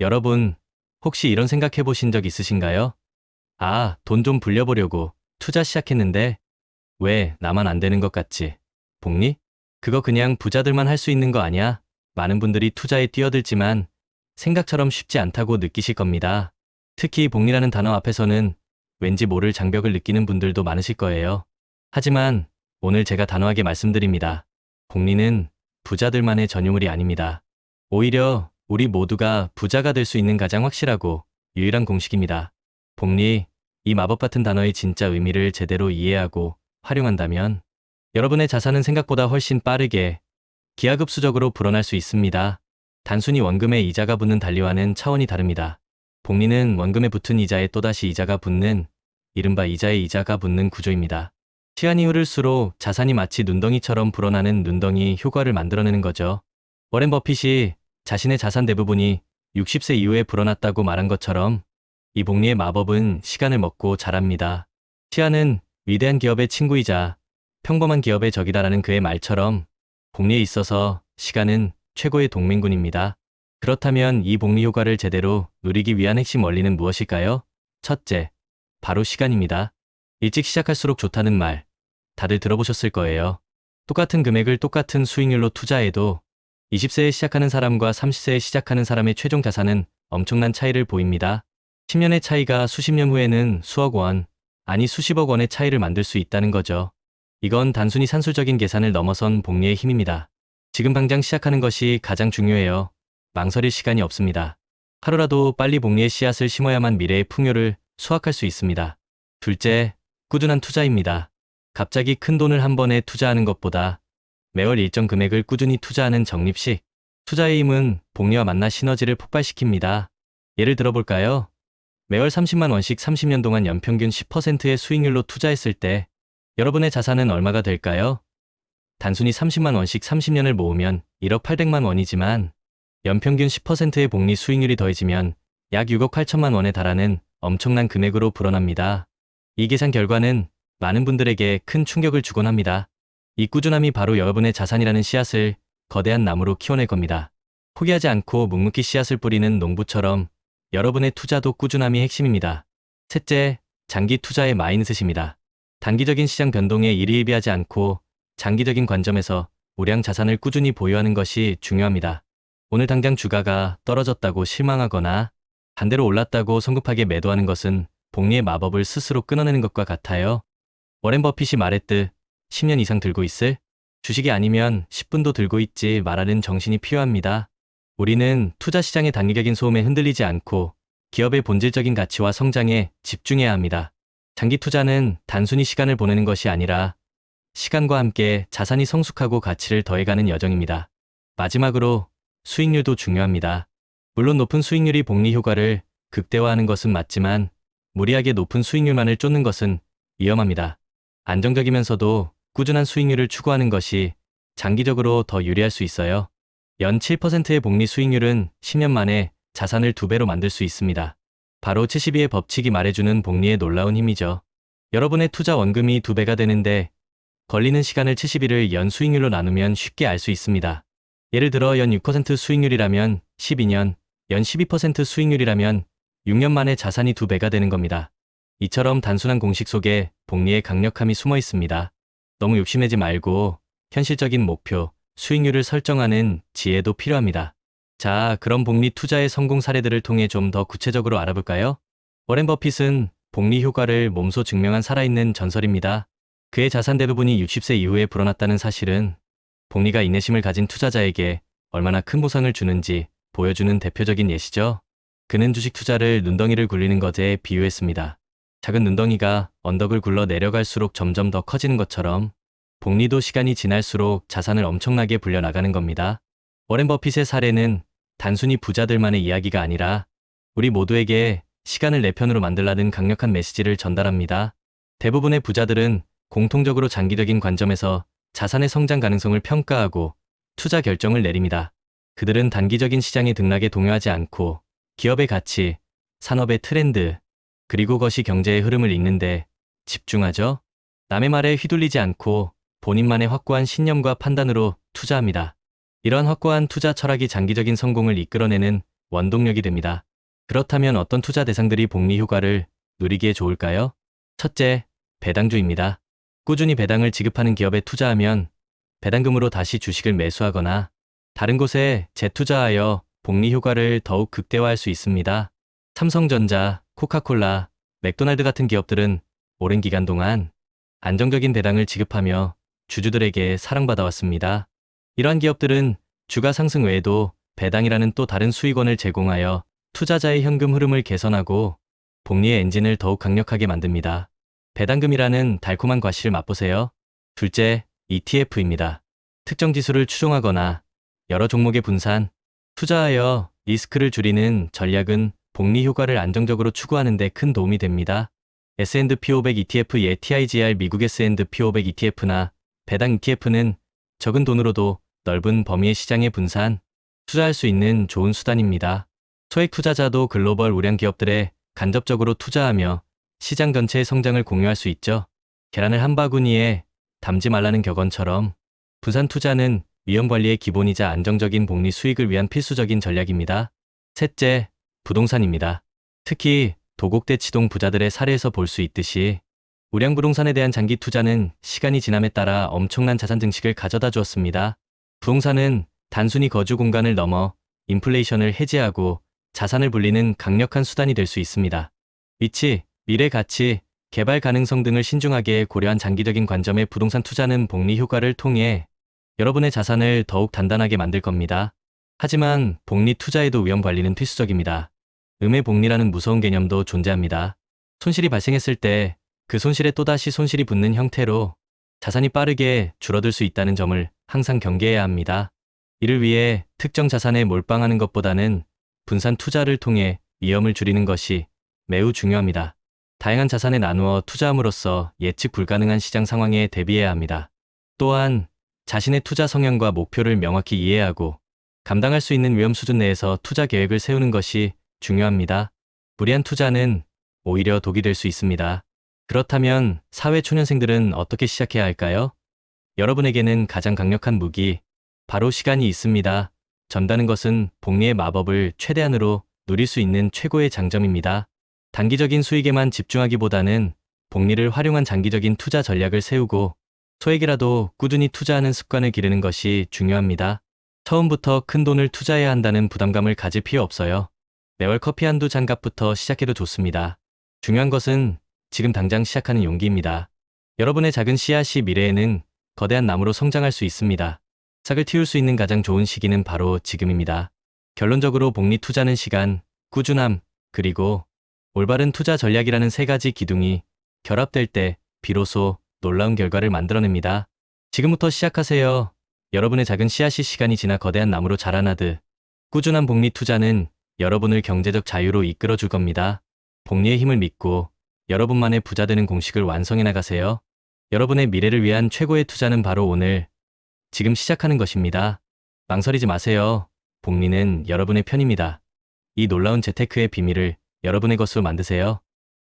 여러분, 혹시 이런 생각해 보신 적 있으신가요? 아, 돈 좀 불려보려고 투자 시작했는데 왜 나만 안 되는 것 같지? 복리? 그거 그냥 부자들만 할 수 있는 거 아니야? 많은 분들이 투자에 뛰어들지만 생각처럼 쉽지 않다고 느끼실 겁니다. 특히 복리라는 단어 앞에서는 왠지 모를 장벽을 느끼는 분들도 많으실 거예요. 하지만 오늘 제가 단호하게 말씀드립니다. 복리는 부자들만의 전유물이 아닙니다. 오히려 우리 모두가 부자가 될 수 있는 가장 확실하고 유일한 공식입니다. 복리, 이 마법 같은 단어의 진짜 의미를 제대로 이해하고 활용한다면 여러분의 자산은 생각보다 훨씬 빠르게 기하급수적으로 불어날 수 있습니다. 단순히 원금에 이자가 붙는 달리와는 차원이 다릅니다. 복리는 원금에 붙은 이자에 또다시 이자가 붙는 이른바 이자에 이자가 붙는 구조입니다. 시간이 흐를수록 자산이 마치 눈덩이처럼 불어나는 눈덩이 효과를 만들어내는 거죠. 워렌 버핏이 자신의 자산 대부분이 60세 이후에 불어났다고 말한 것처럼 이 복리의 마법은 시간을 먹고 자랍니다. 시간은 위대한 기업의 친구이자 평범한 기업의 적이다라는 그의 말처럼 복리에 있어서 시간은 최고의 동맹군입니다. 그렇다면 이 복리 효과를 제대로 누리기 위한 핵심 원리는 무엇일까요? 첫째, 바로 시간입니다. 일찍 시작할수록 좋다는 말, 다들 들어보셨을 거예요. 똑같은 금액을 똑같은 수익률로 투자해도 20세에 시작하는 사람과 30세에 시작하는 사람의 최종 자산은 엄청난 차이를 보입니다. 10년의 차이가 수십 년 후에는 수억 원, 아니 수십억 원의 차이를 만들 수 있다는 거죠. 이건 단순히 산술적인 계산을 넘어선 복리의 힘입니다. 지금 당장 시작하는 것이 가장 중요해요. 망설일 시간이 없습니다. 하루라도 빨리 복리의 씨앗을 심어야만 미래의 풍요를 수확할 수 있습니다. 둘째, 꾸준한 투자입니다. 갑자기 큰 돈을 한 번에 투자하는 것보다 매월 일정 금액을 꾸준히 투자하는 적립식 투자의 힘은 복리와 만나 시너지를 폭발시킵니다. 예를 들어볼까요? 매월 30만 원씩 30년 동안 연평균 10%의 수익률로 투자했을 때 여러분의 자산은 얼마가 될까요? 단순히 30만 원씩 30년을 모으면 1억 800만 원이지만 연평균 10%의 복리 수익률이 더해지면 약 6억 8천만 원에 달하는 엄청난 금액으로 불어납니다. 이 계산 결과는 많은 분들에게 큰 충격을 주곤 합니다. 이 꾸준함이 바로 여러분의 자산이라는 씨앗을 거대한 나무로 키워낼 겁니다. 포기하지 않고 묵묵히 씨앗을 뿌리는 농부처럼 여러분의 투자도 꾸준함이 핵심입니다. 셋째, 장기 투자의 마인드셋입니다. 단기적인 시장 변동에 일희일비하지 않고 장기적인 관점에서 우량 자산을 꾸준히 보유하는 것이 중요합니다. 오늘 당장 주가가 떨어졌다고 실망하거나 반대로 올랐다고 성급하게 매도하는 것은 복리의 마법을 스스로 끊어내는 것과 같아요. 워렌 버핏이 말했듯 10년 이상 들고 있을 주식이 아니면 10분도 들고 있지 말라는 정신이 필요합니다. 우리는 투자 시장의 단기적인 소음에 흔들리지 않고 기업의 본질적인 가치와 성장에 집중해야 합니다. 장기 투자는 단순히 시간을 보내는 것이 아니라 시간과 함께 자산이 성숙하고 가치를 더해가는 여정입니다. 마지막으로 수익률도 중요합니다. 물론 높은 수익률이 복리 효과를 극대화하는 것은 맞지만 무리하게 높은 수익률만을 쫓는 것은 위험합니다. 안정적이면서도 꾸준한 수익률을 추구하는 것이 장기적으로 더 유리할 수 있어요. 연 7%의 복리 수익률은 10년 만에 자산을 2배로 만들 수 있습니다. 바로 72의 법칙이 말해주는 복리의 놀라운 힘이죠. 여러분의 투자 원금이 2배가 되는데 걸리는 시간을 70일을 연 수익률로 나누면 쉽게 알 수 있습니다. 예를 들어 연 6% 수익률이라면 12년, 연 12% 수익률이라면 6년 만에 자산이 2배가 되는 겁니다. 이처럼 단순한 공식 속에 복리의 강력함이 숨어 있습니다. 너무 욕심내지 말고 현실적인 목표, 수익률을 설정하는 지혜도 필요합니다. 자, 그럼 복리 투자의 성공 사례들을 통해 좀 더 구체적으로 알아볼까요? 워렌 버핏은 복리 효과를 몸소 증명한 살아있는 전설입니다. 그의 자산 대부분이 60세 이후에 불어났다는 사실은 복리가 인내심을 가진 투자자에게 얼마나 큰 보상을 주는지 보여주는 대표적인 예시죠. 그는 주식 투자를 눈덩이를 굴리는 것에 비유했습니다. 작은 눈덩이가 언덕을 굴러 내려갈수록 점점 더 커지는 것처럼 복리도 시간이 지날수록 자산을 엄청나게 불려나가는 겁니다. 워렌 버핏의 사례는 단순히 부자들만의 이야기가 아니라 우리 모두에게 시간을 내 편으로 만들라는 강력한 메시지를 전달합니다. 대부분의 부자들은 공통적으로 장기적인 관점에서 자산의 성장 가능성을 평가하고 투자 결정을 내립니다. 그들은 단기적인 시장의 등락에 동요하지 않고 기업의 가치, 산업의 트렌드, 그리고 것이 경제의 흐름을 읽는데 집중하죠. 남의 말에 휘둘리지 않고 본인만의 확고한 신념과 판단으로 투자합니다. 이런 확고한 투자 철학이 장기적인 성공을 이끌어내는 원동력이 됩니다. 그렇다면 어떤 투자 대상들이 복리 효과를 누리기에 좋을까요? 첫째, 배당주입니다. 꾸준히 배당을 지급하는 기업에 투자하면 배당금으로 다시 주식을 매수하거나 다른 곳에 재투자하여 복리 효과를 더욱 극대화할 수 있습니다. 삼성전자, 코카콜라, 맥도날드 같은 기업들은 오랜 기간 동안 안정적인 배당을 지급하며 주주들에게 사랑받아왔습니다. 이러한 기업들은 주가 상승 외에도 배당이라는 또 다른 수익원을 제공하여 투자자의 현금 흐름을 개선하고 복리의 엔진을 더욱 강력하게 만듭니다. 배당금이라는 달콤한 과실을 맛보세요. 둘째, ETF입니다. 특정 지수를 추종하거나 여러 종목에 분산, 투자하여 리스크를 줄이는 전략은 복리 효과를 안정적으로 추구하는 데 큰 도움이 됩니다. S&P 500 ETF의 TIGR 미국 S&P 500 ETF나 배당 ETF는 적은 돈으로도 넓은 범위의 시장에 분산, 투자할 수 있는 좋은 수단입니다. 소액 투자자도 글로벌 우량 기업들에 간접적으로 투자하며 시장 전체의 성장을 공유할 수 있죠. 계란을 한 바구니에 담지 말라는 격언처럼 분산 투자는 위험 관리의 기본이자 안정적인 복리 수익을 위한 필수적인 전략입니다. 셋째, 부동산입니다. 특히 도곡대 치동 부자들의 사례에서 볼 수 있듯이 우량 부동산에 대한 장기 투자는 시간이 지남에 따라 엄청난 자산 증식을 가져다 주었습니다. 부동산은 단순히 거주 공간을 넘어 인플레이션을 해지하고 자산을 불리는 강력한 수단이 될 수 있습니다. 위치, 미래 가치, 개발 가능성 등을 신중하게 고려한 장기적인 관점의 부동산 투자는 복리 효과를 통해 여러분의 자산을 더욱 단단하게 만들 겁니다. 하지만 복리 투자에도 위험 관리는 필수적입니다. 음의 복리라는 무서운 개념도 존재합니다. 손실이 발생했을 때 그 손실에 또다시 손실이 붙는 형태로 자산이 빠르게 줄어들 수 있다는 점을 항상 경계해야 합니다. 이를 위해 특정 자산에 몰빵하는 것보다는 분산 투자를 통해 위험을 줄이는 것이 매우 중요합니다. 다양한 자산에 나누어 투자함으로써 예측 불가능한 시장 상황에 대비해야 합니다. 또한 자신의 투자 성향과 목표를 명확히 이해하고 감당할 수 있는 위험 수준 내에서 투자 계획을 세우는 것이 중요합니다. 무리한 투자는 오히려 독이 될 수 있습니다. 그렇다면 사회 초년생들은 어떻게 시작해야 할까요? 여러분에게는 가장 강력한 무기, 바로 시간이 있습니다. 전다는 것은 복리의 마법을 최대한으로 누릴 수 있는 최고의 장점입니다. 단기적인 수익에만 집중하기보다는 복리를 활용한 장기적인 투자 전략을 세우고 소액이라도 꾸준히 투자하는 습관을 기르는 것이 중요합니다. 처음부터 큰 돈을 투자해야 한다는 부담감을 가질 필요 없어요. 매월 커피 한두 잔 값부터 시작해도 좋습니다. 중요한 것은 지금 당장 시작하는 용기입니다. 여러분의 작은 씨앗이 미래에는 거대한 나무로 성장할 수 있습니다. 싹을 틔울 수 있는 가장 좋은 시기는 바로 지금입니다. 결론적으로 복리 투자는 시간, 꾸준함, 그리고 올바른 투자 전략이라는 세 가지 기둥이 결합될 때 비로소 놀라운 결과를 만들어냅니다. 지금부터 시작하세요. 여러분의 작은 씨앗이 시간이 지나 거대한 나무로 자라나듯 꾸준한 복리 투자는 여러분을 경제적 자유로 이끌어 줄 겁니다. 복리의 힘을 믿고 여러분만의 부자 되는 공식을 완성해 나가세요. 여러분의 미래를 위한 최고의 투자는 바로 오늘, 지금 시작하는 것입니다. 망설이지 마세요. 복리는 여러분의 편입니다. 이 놀라운 재테크의 비밀을 여러분의 것으로 만드세요.